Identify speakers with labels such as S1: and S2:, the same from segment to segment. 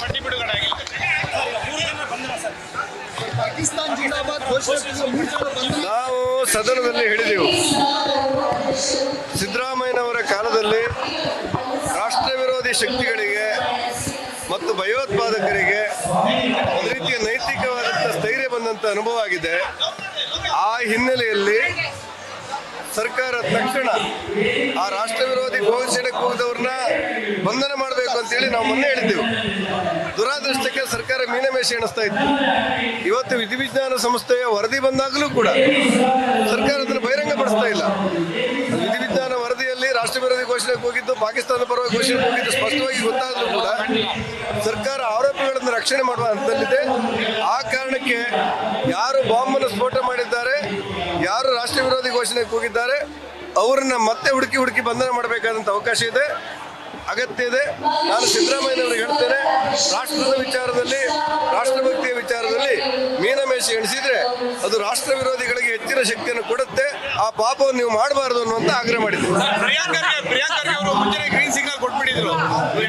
S1: ಪಟ್ಟಿ ಬಿಡುಗಡೆ ಆಗಿಲ್ಲ.
S2: ಪಾಕಿಸ್ತಾನ ಜಿಂದಾಬಾದ್ ಘೋಷಣೆ
S3: ನಾವು ಸದನದಲ್ಲಿ ಹೇಳಿದೆವು, ಸಿದ್ದರಾಮಯ್ಯನವರ ಕಾಲದಲ್ಲಿ ರಾಷ್ಟ್ರ ವಿರೋಧಿ ಶಕ್ತಿಗಳಿಗೆ ಮತ್ತು ಭಯೋತ್ಪಾದಕರಿಗೆ ಒಂದು ರೀತಿಯ ನೈತಿಕವಾದಂಥ ಸ್ಥೈರ್ಯ ಬಂದಂಥ ಅನುಭವ ಆಗಿದೆ. ಆ ಹಿನ್ನೆಲೆಯಲ್ಲಿ ಸರ್ಕಾರ ತಕ್ಷಣ ಆ ರಾಷ್ಟ್ರ ವಿರೋಧಿ ಘೋಷಣೆ ಕೂಗಿದವ್ರನ್ನ ಬಂಧನ ಮಾಡಬೇಕು ಅಂತೇಳಿ ನಾವು ಮೊನ್ನೆ ಹೇಳಿದ್ದೆವು. ದುರಾದೃಷ್ಟಕ್ಕೆ ಸರ್ಕಾರ ಮೀನಮೇಷ ಎಣಿಸ್ತಾ ಇತ್ತು. ಇವತ್ತು ವಿಧಿವಿಜ್ಞಾನ ಸಂಸ್ಥೆಯ ವರದಿ ಬಂದಾಗಲೂ ಕೂಡ ಸರ್ಕಾರ ಅದನ್ನು ಬಹಿರಂಗಪಡಿಸ್ತಾ ಇಲ್ಲ. ವಿಧಿವಿಜ್ಞಾನ ವರದಿಯಲ್ಲಿ ರಾಷ್ಟ್ರ ವಿರೋಧಿ ಘೋಷಣೆ ಕೂಗಿದ್ದು, ಪಾಕಿಸ್ತಾನ ಪರವಾಗಿ ಘೋಷಣೆ ಕೂಗಿದ್ದು ಸ್ಪಷ್ಟವಾಗಿ ಗೊತ್ತಾದರೂ ಕೂಡ ಸರ್ಕಾರ ಆರೋಪಿಗಳನ್ನು ರಕ್ಷಣೆ ಮಾಡುವ ಹಂತದಲ್ಲಿದೆ. ಆ ಕಾರಣಕ್ಕೆ ಯಾರು ಬಾಂಬನ್ನು ಸ್ಫೋಟ ಮಾಡಿದ್ದಾರೆ, ಯಾರು ರಾಷ್ಟ್ರ ವಿರೋಧಿ ಘೋಷಣೆ ಕೂಗಿದ್ದಾರೆ, ಅವರನ್ನ ಮತ್ತೆ ಹುಡುಕಿ ಬಂಧನ ಮಾಡಬೇಕಾದಂಥ ಅವಕಾಶ ಇದೆ, ಅಗತ್ಯ ಇದೆ. ನಾನು ಸಿದ್ದರಾಮಯ್ಯನವರಿಗೆ ಹೇಳ್ತೇನೆ, ರಾಷ್ಟ್ರದ ವಿಚಾರದಲ್ಲಿ, ರಾಷ್ಟ್ರಭಕ್ತಿಯ ವಿಚಾರದಲ್ಲಿ ಮೀನಮೇಷ ಎಣಿಸಿದ್ರೆ ಅದು ರಾಷ್ಟ್ರ ವಿರೋಧಿಗಳಿಗೆ ಹೆಚ್ಚಿನ ಶಕ್ತಿಯನ್ನು ಕೊಡುತ್ತೆ. ಆ ಪಾಪವನ್ನು ನೀವು ಮಾಡಬಾರದು ಅನ್ನುವಂತ ಆಗ್ರಹ ಮಾಡಿದ್ರು.
S1: ಗ್ರೀನ್ ಸಿಗ್ನಲ್ ಕೊಟ್ಬಿಟ್ಟಿದ್ರು,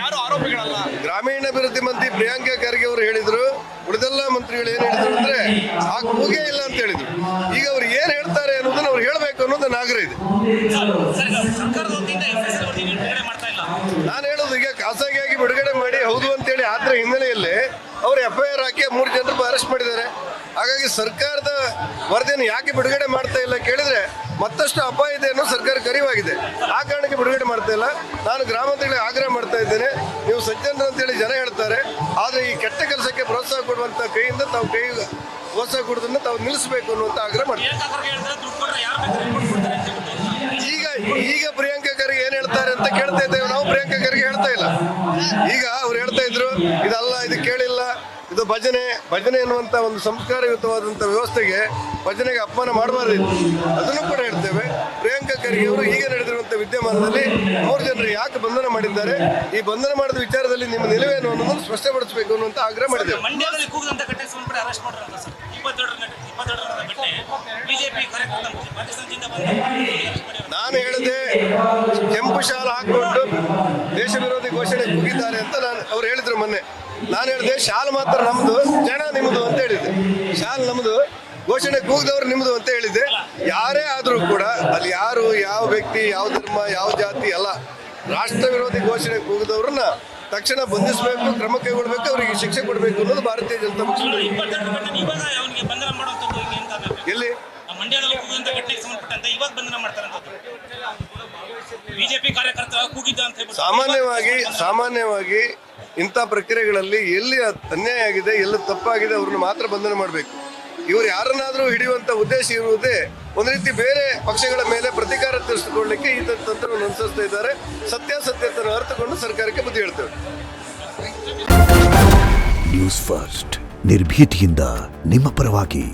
S1: ಯಾರು ಆರೋಪಿಗಳಲ್ಲ.
S3: ಗ್ರಾಮೀಣಾಭಿವೃದ್ಧಿ ಮಂತ್ರಿ ಪ್ರಿಯಾಂಕಾ ಖರ್ಗೆ ಅವರು ಹೇಳಿದ್ರು, ಉಳಿದೆಲ್ಲ ಮಂತ್ರಿಗಳು ಏನ್ ಹೇಳಿದ್ರು ಅಂದ್ರೆ ಆ ಕೂಗೇ ಇಲ್ಲ ಅಂತ ಹೇಳಿದ್ರು. ಈಗ ಅವ್ರು ಏನ್ ಹೇಳ್ತಾರೆ ಅನ್ನೋದನ್ನ ಅವ್ರು ಹೇಳ್ಬೇಕು ಅನ್ನೋದು ನನ್ನ ಆಗ್ರಹ ಇದೆ. ನಾನು ಹೇಳೋದು, ಈಗ ಖಾಸಗಿಯಾಗಿ ಬಿಡುಗಡೆ ಮಾಡಿ ಹೌದು ಅಂತೇಳಿ ಆದ್ರ ಹಿನ್ನೆಲೆಯಲ್ಲಿ ಅವರು FIR ಹಾಕಿ 3 ಜನರು ಅರೆಸ್ಟ್ ಮಾಡಿದ್ದಾರೆ. ಹಾಗಾಗಿ ಸರ್ಕಾರದ ವರದಿಯನ್ನು ಯಾಕೆ ಬಿಡುಗಡೆ ಮಾಡ್ತಾ ಇಲ್ಲ ಕೇಳಿದ್ರೆ ಮತ್ತಷ್ಟು ಅಪಾಯ ಇದೆ ಅನ್ನೋ ಸರ್ಕಾರಕ್ಕೆ ಅರಿವಾಗಿದೆ. ಆ ಕಾರಣಕ್ಕೆ ಬಿಡುಗಡೆ ಮಾಡ್ತಾ ಇಲ್ಲ. ನಾನು ಗ್ರಾಮಾಂತರಗಳಿಗೆ ಆಗ್ರಹ ಮಾಡ್ತಾ ಇದ್ದೇನೆ, ನೀವು ಸಜ್ಜನರು ಅಂತೇಳಿ ಜನ ಹೇಳ್ತಾರೆ, ಆದರೆ ಈ ಕೆಟ್ಟ ಕೆಲಸಕ್ಕೆ ಪ್ರೋತ್ಸಾಹ ಕೊಡುವಂತ ಕೈಯಿಂದ ತಾವು ಪ್ರೋತ್ಸಾಹ ಕೊಡೋದನ್ನು ತಾವು ನಿಲ್ಲಿಸಬೇಕು ಅನ್ನುವಂತ ಆಗ್ರಹ ಮಾಡ್ತಾರೆ. ಈಗ ಪ್ರಿಯಾಂಕಾ ಖರ್ಗೆ ಏನ್ ಹೇಳ್ತಾರೆ ಅಂತ ಕೇಳ್ತಾ ಇದ್ದೇವೆ ನಾವು. ಪ್ರಿಯಾಂಕಾ ಖರ್ಗೆ ಹೇಳ್ತಾ ಇಲ್ಲ. ಈಗ ಅವ್ರು ಹೇಳ್ತಾ ಇದ್ರು, ಇದಲ್ಲ, ಇದು ಕೇಳಿಲ್ಲ, ಇದು ಭಜನೆ ಎನ್ನುವಂತ ಒಂದು ಸಂಸ್ಕಾರಯುತವಾದಂಥ ವ್ಯವಸ್ಥೆಗೆ ಭಜನೆಗೆ ಅಪಮಾನ ಮಾಡಬಾರ್ದಿತ್ತು. ಅದನ್ನು ಕೂಡ ಹೇಳ್ತೇವೆ. ಪ್ರಿಯಾಂಕಾ ಖರ್ಗೆ ಅವರು ಈಗ ನಡೆದಿರುವಂಥ ವಿದ್ಯಮಾನದಲ್ಲಿ 3 ಜನರು ಯಾಕೆ ಬಂಧನ ಮಾಡಿದ್ದಾರೆ, ಈ ಬಂಧನ ಮಾಡಿದ ವಿಚಾರದಲ್ಲಿ ನಿಮ್ಮ ನಿಲುವೇನು ಅನ್ನೋದನ್ನು ಸ್ಪಷ್ಟಪಡಿಸಬೇಕು ಅನ್ನುವಂತ ಆಗ್ರಹ ಮಾಡಿದ್ದೇವೆ. ನಾನು ಹೇಳಿದೆ, ಕೆಂಪು ಶಾಲ ಹಾಕೊಂಡು ದೇಶ ವಿರೋಧಿ ಘೋಷಣೆ ಕೂಗಿದ್ದಾರೆ ಅಂತ ಅವ್ರು ಹೇಳಿದ್ರು ಮೊನ್ನೆ. ನಾನು ಹೇಳಿದೆ, ಶಾಲ್ ಮಾತ್ರ ನಮ್ದು, ಜನ ನಿಮ್ದು ಅಂತ ಹೇಳಿದ್ದೆ. ಶಾಲ್ ನಮ್ದು, ಘೋಷಣೆ ಕೂಗಿದವ್ರು ನಿಮ್ದು ಅಂತ ಹೇಳಿದ್ದೆ. ಯಾರೇ ಆದರೂ ಕೂಡ ಅಲ್ಲಿ ಯಾರು, ಯಾವ ವ್ಯಕ್ತಿ, ಯಾವ ಧರ್ಮ, ಯಾವ ಜಾತಿ ಅಲ್ಲ, ರಾಷ್ಟ್ರ ವಿರೋಧಿ ಘೋಷಣೆ ಕೂಗಿದವ್ರನ್ನ ತಕ್ಷಣ ಬಂಧಿಸಬೇಕು, ಕ್ರಮ ಕೈಗೊಳ್ಳಬೇಕು, ಅವರಿಗೆ ಶಿಕ್ಷೆ ಕೊಡಬೇಕು ಅನ್ನೋದು ಭಾರತೀಯ ಜನತಾ ಪಕ್ಷ. ಎಲ್ಲಿ ಸಾಮಾನ್ಯವಾಗಿ ಇಂಥ ಪ್ರಕ್ರಿಯೆಗಳಲ್ಲಿ ಎಲ್ಲಿ ಅನ್ಯಾಯ ಆಗಿದೆ, ಎಲ್ಲಿ ತಪ್ಪಾಗಿದೆ ಅವ್ರನ್ನ ಮಾತ್ರ ಬಂಧನ ಮಾಡಬೇಕು. ಇವರು ಯಾರನ್ನಾದ್ರೂ ಹಿಡಿಯುವಂತ ಉದ್ದೇಶ ಇರುವುದೇ ಒಂದು ರೀತಿ ಬೇರೆ ಪಕ್ಷಗಳ ಮೇಲೆ ಪ್ರತೀಕಾರ ತೀರಿಸಿಕೊಳ್ಳಲಿಕ್ಕೆ ಈ ತಂತ್ರವನ್ನು ಅನುಸರಿಸ್ತಾ ಇದ್ದಾರೆ. ಸತ್ಯಾಸತ್ಯತೆಯನ್ನು ಅರ್ಥಕೊಂಡು ಸರ್ಕಾರಕ್ಕೆ ಬುದ್ಧಿ ಹೇಳ್ತೇವೆ.
S4: ನ್ಯೂಸ್ ಫಸ್ಟ್, ನಿರ್ಭೀತಿಯಿಂದ ನಿಮ್ಮ ಪರವಾಗಿ.